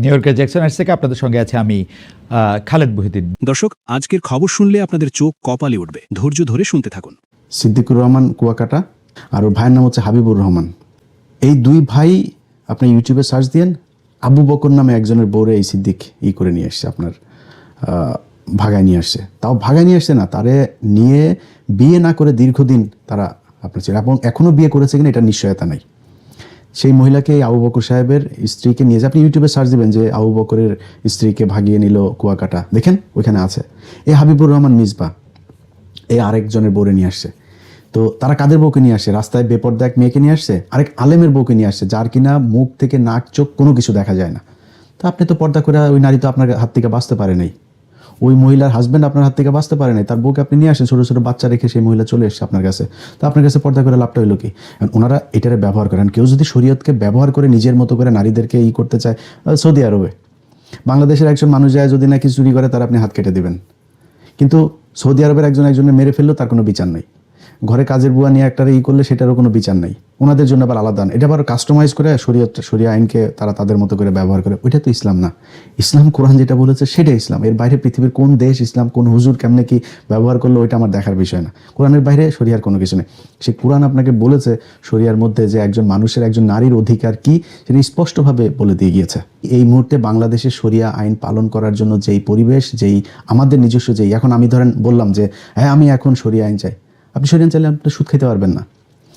New ইয়র্কের জ্যাকসনহাইটস থেকে আপনাদের সঙ্গে আছে আমি খালেদ মহিউদ্দিন। দর্শক, আজকের খবর শুনলে আপনাদের চোখ কপালে উঠবে। ধৈর্য ধরে শুনতে থাকুন। সিদ্দিকুর রহমান কুয়াকাটা আর ওর ভাইয়ের নাম হচ্ছে হাবিবুর রহমান। এই দুই ভাই আপনি ইউটিউবে সার্চ দিয়েন, আবু বকর নামে একজনের বউরে এই সিদ্দিক করে নিয়ে আসছে, আপনার ভাগায় নিয়ে আসছে। তাও ভাগায় নিয়ে আসছে না, তারে নিয়ে বিয়ে না করে দীর্ঘদিন তারা আপনার ছিল, এবং এখনও বিয়ে করেছে কিনা এটা নিশ্চয়তা নাই। সেই মহিলাকে আবু বকর সাহেবের স্ত্রীকে নিয়ে আপনি ইউটিউবে সার্চ দিবেন যে আবু বকরের স্ত্রীকে ভাগিয়ে নিল কুয়াকাটা, দেখেন ওইখানে আছে। এই হাবিবুর রহমান মিসবা এই আরেকজনের বউরে নিয়ে আসছে। তো তারা কাদের বউকে নিয়ে আসছে? রাস্তায় বেপর্দা এক মেয়েকে নিয়ে আসছে, আরেক আলেমের বউকে নিয়ে আসছে, যার কিনা মুখ থেকে নাক চোখ কোনো কিছু দেখা যায় না। তো আপনি তো পর্দা করে, ওই নারী তো আপনার হাত থেকে বাঁচতে পারে নাই, ওই মহিলার হাজব্যান্ড আপনার হাত থেকে বাঁচতে পারে নাই, তার বউকে আপনি নিয়ে আসেন, ছোটো ছোটো বাচ্চা রেখে সেই মহিলা চলে এসছে আপনার কাছে। তো আপনার কাছে পর্দা করে লাভটা হইলো কি? ওনারা এটারে ব্যবহার করেন। কেউ যদি শরীয়তকে ব্যবহার করে নিজের মতো করে নারীদেরকে করতে চায়, সৌদি আরবে বাংলাদেশের একজন মানুষ যায় যদি নাকি চুরি করে, তার আপনি হাত কেটে দিবেন। কিন্তু সৌদি আরবের একজনের মেরে ফেললেও তার কোনো বিচার নেই। ঘরে কাজের বুয়া নিয়ে একটা করলে সেটারও কোনো বিচার নাই। ওনাদের জন্য আবার আলাদা, এটা আবার কাস্টমাইজ করে শরিয়া আইনকে তারা তাদের মতো করে ব্যবহার করে। ওইটা তো ইসলাম না। ইসলাম কোরআন যেটা বলেছে সেটাই ইসলাম। এর বাইরে পৃথিবীর কোন দেশ ইসলাম, কোন হুজুর কেমনে কি ব্যবহার করলো, ওইটা আমার দেখার বিষয় না। কোরআনের বাইরে শরিয়ার কোনো কিছু নেই। সে কোরআন আপনাকে বলেছে শরিয়ার মধ্যে যে একজন মানুষের, একজন নারীর অধিকার কি, সেটা স্পষ্টভাবে বলে দিয়ে গিয়েছে। এই মুহূর্তে বাংলাদেশের শরিয়া আইন পালন করার জন্য যেই পরিবেশ, যেই আমাদের নিজস্ব, যেই এখন আমি ধরেন বললাম যে হ্যাঁ আমি এখন শরিয়া আইন চাই, আপনি শরিয়া চাইলে আপনি সুদ খেতে পারবেন না,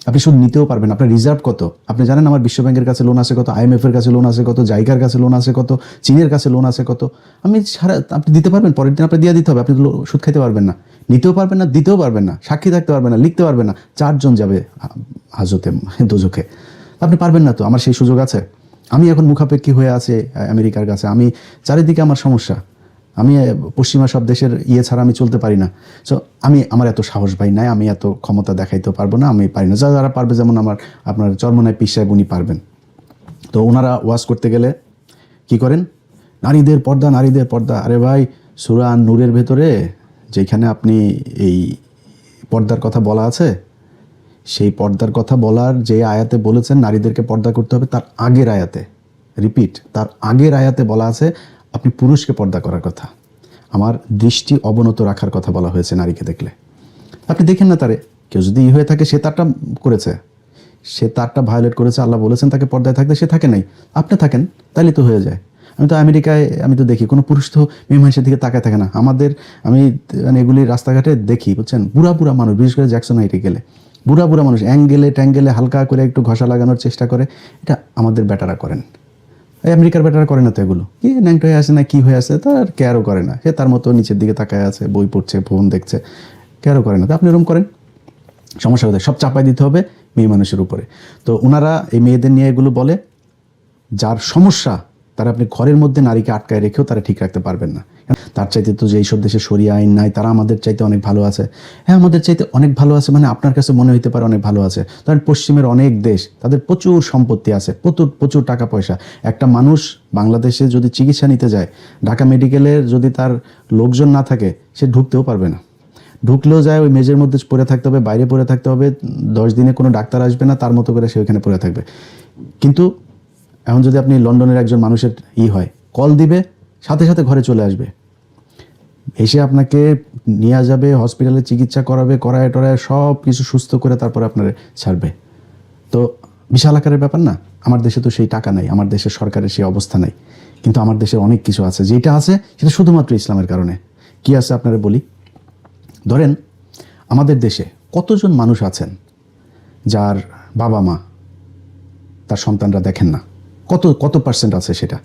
আপনি সুদ নিতেও পারবেন না। আপনার রিজার্ভ কত আপনি জানেন? আমার বিশ্বব্যাংকের কাছে লোন আছে কত, IMF এর কাছে লোন আছে কত, জাইকার কাছে লোন আছে কত, চীনের কাছে লোন আছে কত। আমি সারা আপনি দিতে পারবেন, পরের দিন আপনি দিয়ে দিতে হবে। আপনি সুদ খাইতে পারবেন না, নিতেও পারবেন না, দিতেও পারবেন না, সাক্ষী থাকতে পারবেন না, লিখতে পারবেন না। 4 জন যাবে হাজতে দোজখে, আপনি পারবেন না। তো আমার সেই সুযোগ আছে? আমি এখন মুখাপেক্ষী হয়ে আছে আমেরিকার কাছে, আমি চারিদিকে আমার সমস্যা, আমি পশ্চিমা সব দেশের ছাড়া আমি চলতে পারি না। সো আমার এত সাহস ভাই নাই, আমি এত ক্ষমতা দেখাইতেও পারবো না, আমি পারি না। যারা পারবে, যেমন আপনার চরমনায় পীর সাহেব, উনি পারবেন। তো ওনারা ওয়াজ করতে গেলে কি করেন? নারীদের পর্দা, নারীদের পর্দা। আরে ভাই, সূরা নূরের ভেতরে যেখানে আপনি এই পর্দার কথা বলা আছে, সেই পর্দার কথা বলার যে আয়াতে বলেছেন নারীদেরকে পর্দা করতে হবে, তার আগের আয়াতে, রিপিট, তার আগের আয়াতে বলা আছে আপনি পুরুষকে পর্দা করার কথা, আমার দৃষ্টি অবনত রাখার কথা বলা হয়েছে নারীকে দেখলে। আপনি দেখেন না তারে, কেউ যদি হয়ে থাকে, সে তারটা করেছে, সে তারটা ভায়োলেট করেছে, আল্লাহ বলেছেন তাকে পর্দায় থাকতে, সে থাকে নাই, আপনি থাকেন, তাইলে তো হয়ে যায়। আমি তো আমেরিকায় আমি তো দেখি কোনো পুরুষ তো মেয়ে মানুষের দিকে তাকায় থাকে না। আমি মানে এগুলি রাস্তাঘাটে দেখি, বুঝছেন, বুড়া বুড়া মানুষ, বিশেষ করে জ্যাকসনহাইটে গেলে বুড়া বুড়া মানুষ ট্যাঙ্গেলে হালকা করে একটু ঘষা লাগানোর চেষ্টা করে। এটা আমাদের বেটারা করেন, এই আমেরিকার বেটারা করে না তো। এগুলো কি ন্যাংট হয়ে আছে না কি হয়ে আছে, তার কেয়ারও করে না। সে তার মতো নিচের দিকে তাকায় আছে, বই পড়ছে, ফোন দেখছে, কেয়ারও করে না। তো আপনি এরকম করেন, সমস্যা হতে সব চাপাই দিতে হবে মেয়ে মানুষের উপরে। তো ওনারা এই মেয়েদের নিয়ে এগুলো বলে, যার সমস্যা তারা আপনি ঘরের মধ্যে নারীকে আটকায় রেখেও তারা ঠিক রাখতে পারবেন না। তার চাইতে তো যে এইসব দেশে শরিয়া আইন নাই, তারা আমাদের চাইতে অনেক ভালো আছে। হ্যাঁ, আমাদের চাইতে অনেক ভালো আছে, মানে আপনার কাছে মনে হইতে পারে অনেক ভালো আছে। কারণ পশ্চিমের অনেক দেশ, তাদের প্রচুর সম্পত্তি আছে, প্রচুর টাকা পয়সা। একটা মানুষ বাংলাদেশে যদি চিকিৎসা নিতে যায়, ঢাকা মেডিকেলের যদি তার লোকজন না থাকে, সে ঢুকতেও পারবে না। ঢুকলেও যায় ওই মেজের মধ্যে পড়ে থাকতে হবে, বাইরে পড়ে থাকতে হবে, 10 দিনে কোনো ডাক্তার আসবে না, তার মতো করে সে ওইখানে পড়ে থাকবে। কিন্তু এখন যদি আপনি লন্ডনের একজন মানুষের হয়, কল দিবে, সাথে সাথে ঘরে চলে আসবে, এসে আপনাকে নিয়ে যাবে, হসপিটালে চিকিৎসা করাবে, করায় টরায় সব কিছু সুস্থ করে তারপরে আপনারা ছাড়বে। তো বিশাল আকারের ব্যাপার না? আমার দেশে তো সেই টাকা নাই, আমার দেশের সরকারের সেই অবস্থা নাই। কিন্তু আমার দেশের অনেক কিছু আছে, যেটা আছে সেটা শুধুমাত্র ইসলামের কারণে। কি আছে আপনারা বলি, ধরেন আমাদের দেশে কতজন মানুষ আছেন যার বাবা মা তার সন্তানরা দেখেন না? কত পার্সেন্ট আছে সেটা?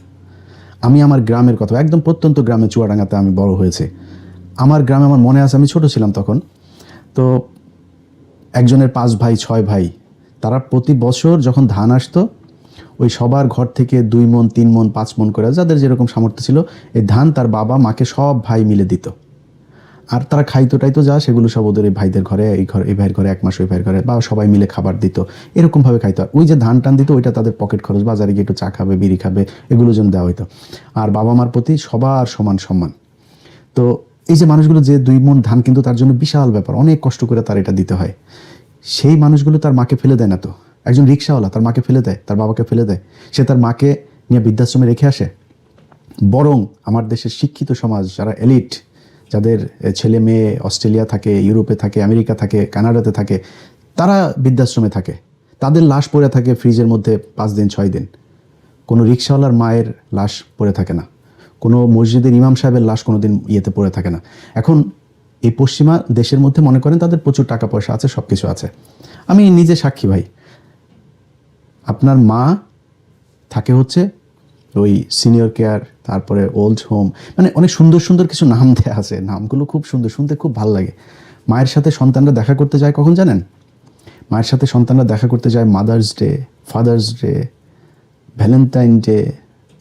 আমি আমার গ্রামের কথা, একদম প্রত্যন্ত গ্রামে, চুয়াডাঙ্গাতে আমি বড় হয়েছে। আমার গ্রামে আমার মনে আছে, আমি ছোট ছিলাম তখন, তো একজনের 5 ভাই 6 ভাই, তারা প্রতি বছর যখন ধান আসতো, ওই সবার ঘর থেকে 2 মণ 3 মণ 5 মণ করে, যাদের যেরকম সামর্থ্য ছিল, এই ধান তার বাবা মাকে সব ভাই মিলে দিত। আর তারা খাইতো টাইতো যা, সেগুলো সব ওদের এই ভাইদের ঘরে, এই ভাইয়ের ঘরে 1 মাস, ওই ভাইয়ের ঘরে, বা সবাই মিলে খাবার দিত, এরকমভাবে খাইতো। ওই যে ধান টান দিত, ওইটা তাদের পকেট খরচ, বাজারে গিয়ে একটু চা খাবে, বিড়ি খাবে, এগুলোর জন্য দেওয়া হইতো। আর বাবা মার প্রতি সবার সমান সম্মান। তো এই যে মানুষগুলো যে 2 মণ ধান, কিন্তু তার জন্য বিশাল ব্যাপার, অনেক কষ্ট করে তার এটা দিতে হয়। সেই মানুষগুলো তার মাকে ফেলে দেয় না তো। একজন রিক্সাওয়ালা তার মাকে ফেলে দেয়, তার বাবাকে ফেলে দেয়, সে তার মাকে নিয়ে বৃদ্ধাশ্রমে রেখে আসে? বরং আমার দেশের শিক্ষিত সমাজ, যারা এলিট, যাদের ছেলে মেয়ে অস্ট্রেলিয়া থাকে, ইউরোপে থাকে, আমেরিকা থাকে, কানাডাতে থাকে, তারা বৃদ্ধাশ্রমে থাকে, তাদের লাশ পড়ে থাকে ফ্রিজের মধ্যে 5 দিন 6 দিন। কোনো রিক্সাওয়ালার মায়ের লাশ পড়ে থাকে না, কোনো মসজিদের ইমাম সাহেবের লাশ কোনো দিন ইয়েতে পড়ে থাকে না। এখন এই পশ্চিমা দেশের মধ্যে মনে করেন তাদের প্রচুর টাকা পয়সা আছে, সব কিছু আছে। আমি নিজে সাক্ষী ভাই, আপনার মা থাকে হচ্ছে ওই সিনিয়র কেয়ার, তারপরে ওল্ড হোম, মানে অনেক সুন্দর সুন্দর কিছু নাম দেওয়া আছে, নামগুলো খুব সুন্দর, শুনতে খুব ভালো লাগে। মায়ের সাথে সন্তানরা দেখা করতে যায় কখন জানেন? মায়ের সাথে সন্তানরা দেখা করতে যায় mother's day, father's day, Valentine day.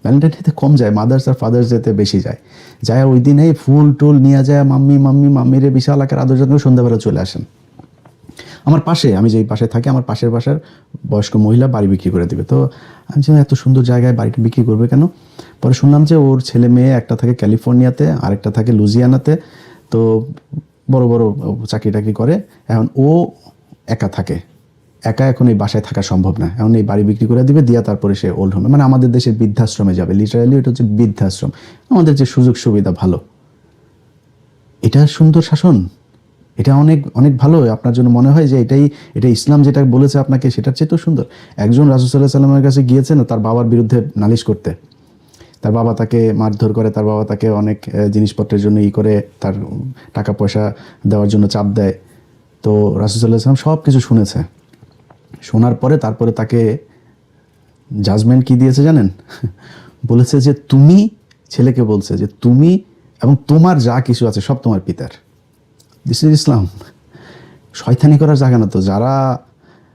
Valentine ডেতে কম যায়, মাদার্স আর ফাদার্স ডেতে বেশি যায়। যায় ওই দিনে ফুল টুল নিয়ে যায়, মাম্মি মাম্মি মাম্মিরে বিশাল আকার আদর যত্ন, সন্ধ্যাবেলা চলে আসেন। আমার পাশে, আমি যেই পাশে থাকি, আমার পাশের বাসার বয়স্ক মহিলা বাড়ি বিক্রি করে দিবে। তো আমি যে এত সুন্দর জায়গায় বাড়িটা বিক্রি করবে কেন? পরে শুনলাম যে ওর ছেলে মেয়ে, একটা থাকে ক্যালিফোর্নিয়াতে, আরেকটা থাকে লুজিয়ানাতে, তো বড় বড় চাকরি টাকরি করে। এখন ও একা থাকে, একা এখন এই বাসায় থাকা সম্ভব না, এখন এই বাড়ি বিক্রি করে দিবে, দিয়া তারপরে সে ওল্ড হোমে, মানে আমাদের দেশের বৃদ্ধাশ্রমে যাবে। লিটারালি এটা হচ্ছে বৃদ্ধাশ্রম। আমাদের যে সুযোগ সুবিধা ভালো, এটা সুন্দর শাসন, এটা অনেক অনেক ভালো। আপনার জন্য মনে হয় যে এটা ইসলাম যেটা বলেছে আপনাকে, সেটার চেয়ে তো সুন্দর। একজন রাসূল সাল্লাল্লাহু আলাইহি সাল্লামের কাছে গিয়েছেন তার বাবার বিরুদ্ধে নালিশ করতে। তার বাবা তাকে মারধর করে, তার বাবা তাকে অনেক জিনিসপত্রের জন্য করে, তার টাকা পয়সা দেওয়ার জন্য চাপ দেয়। তো রাসূল সাল্লাল্লাহু আলাইহি সাল্লাম সব কিছু শুনেছে। শোনার পরে তারপরে তাকে জাজমেন্ট কি দিয়েছে জানেন? বলেছে যে তুমি, ছেলেকে বলছে যে তুমি এবং তোমার যা কিছু আছে সব তোমার পিতার। দিস ইজ ইসলাম। শয়তানি করার জায়গা না তো। যারা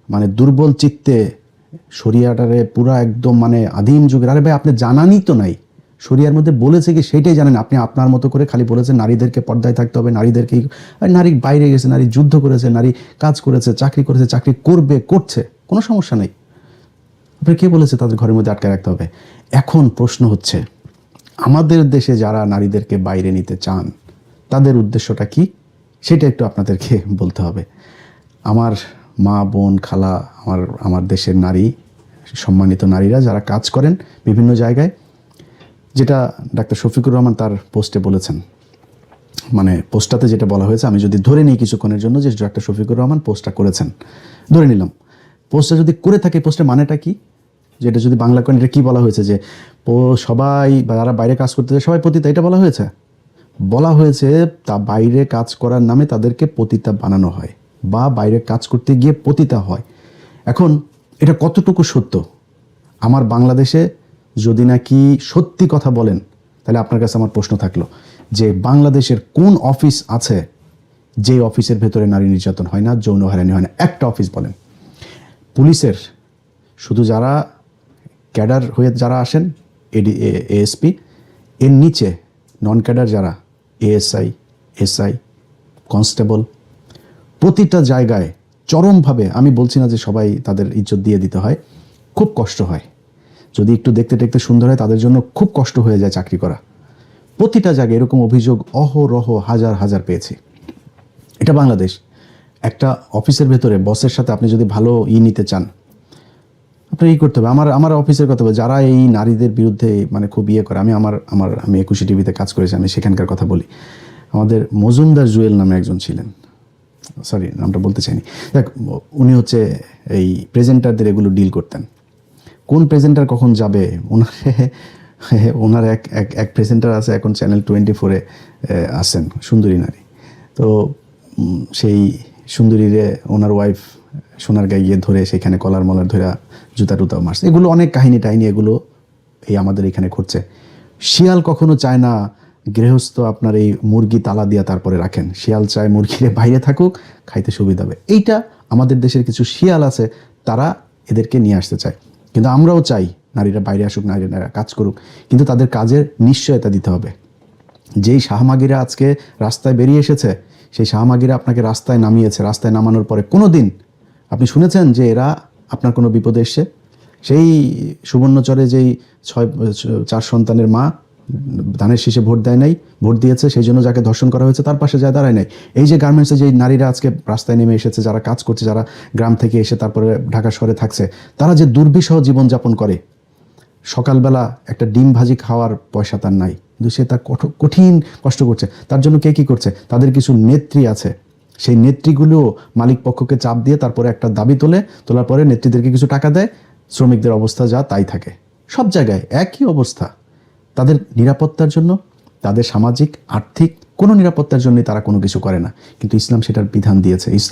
মানে দুর্বল চিত্তে শরিয়াটারে পুরা একদম মানে আদিম যুগের, আরে ভাই আপনি জানানই তো নাই শরিয়ার মধ্যে বলেছে কি সেইটাই জানেন। আপনি আপনার মতো করে খালি বলেছেন নারীদেরকে পর্দায় থাকতে হবে, নারীদেরকে, নারী বাইরে গেছে, নারী যুদ্ধ করেছে, নারী কাজ করেছে, চাকরি করেছে, চাকরি করবে, করছে, কোনো সমস্যা নেই। আপনি কে বলেছে তাদের ঘরের মধ্যে আটকে রাখতে হবে? এখন প্রশ্ন হচ্ছে, আমাদের দেশে যারা নারীদেরকে বাইরে নিতে চান তাদের উদ্দেশ্যটা কি, সেটা একটু আপনাদেরকে বলতে হবে। আমার মা, বোন, খালা, আমার দেশের নারী, সম্মানিত নারীরা যারা কাজ করেন বিভিন্ন জায়গায়, যেটা ডাক্তার শফিকুর রহমান তার পোস্টে বলেছেন, মানে পোস্টটাতে যেটা বলা হয়েছে, আমি যদি ধরে নিই কিছুক্ষণের জন্য যে ডাক্তার শফিকুর রহমান পোস্টটা করেছেন, ধরে নিলাম পোস্টটা যদি করে থাকে, পোস্টের মানেটা কি, যেটা যদি বাংলা করেন, এটা কি বলা হয়েছে যে সবাই যারা বাইরে কাজ করতে যায় সবাই পতিতা, এটা বলা হয়েছে? বলা হয়েছে তা বাইরে কাজ করার নামে তাদেরকে পতিতা বানানো হয় বা বাইরে কাজ করতে গিয়ে পতিতা হয়। এখন এটা কতটুকু সত্য? আমার বাংলাদেশে যদি নাকি সত্যি কথা বলেন, তাহলে আপনার কাছে আমার প্রশ্ন থাকলো যে বাংলাদেশের কোন অফিস আছে যে অফিসের ভেতরে নারী নির্যাতন হয় না, যৌন হয়রানি হয় না? একটা অফিস বলেন। পুলিশের শুধু যারা ক্যাডার হয়ে যারা আসেন, এএসপি, এর নিচে নন ক্যাডার যারা এএসআই, এসআই, কনস্টেবল, প্রতিটা জায়গায় চরমভাবে, আমি বলছি না যে সবাই তাদের ইজ্জত দিয়ে দিতে হয়, খুব কষ্ট হয়। যদি একটু দেখতে দেখতে সুন্দর হয় তাদের জন্য খুব কষ্ট হয়ে যায় চাকরি করা। প্রতিটা জায়গায় এরকম অভিযোগ অহরহ হাজার হাজার পেয়েছি। এটা বাংলাদেশ। একটা অফিসের ভেতরে বসের সাথে আপনি যদি ভালো নিতে চান, আপনার করতে হবে। আমার অফিসের কথা বলে যারা এই নারীদের বিরুদ্ধে মানে খুব করে, আমি 21 টিভিতে কাজ করেছি, আমি সেখানকার কথা বলি। আমাদের মজুমদার জুয়েল নামে একজন ছিলেন, সরি নামটা বলতে চাইনি, দেখ উনি হচ্ছে এই প্রেজেন্টারদের এগুলো ডিল করতেন। কোন প্রেজেন্টার কখন যাবে, ওনার এক প্রেজেন্টার আছে এখন চ্যানেল 24-এ আসেন, সুন্দরী নারী। তো সেই সুন্দরীরে ওনার ওয়াইফ সোনার গায়ে গিয়ে ধরে সেখানে কলার মলার ধরে জুতা টুতাও মারছে। এগুলো অনেক কাহিনী টাহিনী, এগুলো এই আমাদের এখানে ঘটছে। শিয়াল কখনো চায় না গৃহস্থ আপনার এই মুরগি তালা দিয়া তারপরে রাখেন। শিয়াল চায় মুরগিরে বাইরে থাকুক, খাইতে সুবিধা হবে। এইটা আমাদের দেশের কিছু শিয়াল আছে, তারা এদেরকে নিয়ে আসতে চায়। কিন্তু আমরাও চাই নারীরা বাইরে আসুক, নারীরা কাজ করুক, কিন্তু তাদের কাজের নিশ্চয়তা দিতে হবে। যেই শাহমাগিরা আজকে রাস্তায় বেরিয়ে এসেছে, সেই শাহমাগিরা আপনাকে রাস্তায় নামিয়েছে, রাস্তায় নামানোর পরে কোনো দিন আপনি শুনেছেন যে এরা আপনার কোনো বিপদে এসছে? সেই সুবর্ণচরে যেই 4 সন্তানের মা ধানের শীষে ভোট দেয় নাই, ভোট দিয়েছে, সেই জন্য যাকে ধর্ষণ করা হয়েছে তার পাশে যায় দাঁড়ায় নাই। এই যে গার্মেন্টসে যে নারীরা আজকে রাস্তায় নেমে এসেছে, যারা কাজ করছে, যারা গ্রাম থেকে এসে তারপরে ঢাকা শহরে থাকছে, তারা যে দুর্বিষহ জীবনযাপন করে, সকালবেলা একটা ডিম ভাজি খাওয়ার পয়সা তার নাই, কিন্তু সে তার কঠিন কষ্ট করছে। তার জন্য কে কী করছে? তাদের কিছু নেত্রী আছে, সেই নেত্রীগুলোও মালিক পক্ষকে চাপ দিয়ে তারপরে একটা দাবি তোলার পরে নেত্রীদেরকে কিছু টাকা দেয়, শ্রমিকদের অবস্থা যা তাই থাকে। সব জায়গায় একই অবস্থা। তাদের নিরাপত্তার জন্য, তাদের সামাজিক আর্থিক কোনো নিরাপত্তার জন্যই তারা কোনো কিছু করে না, কিন্তু ইসলাম সেটার বিধান দিয়েছে। ইসলাম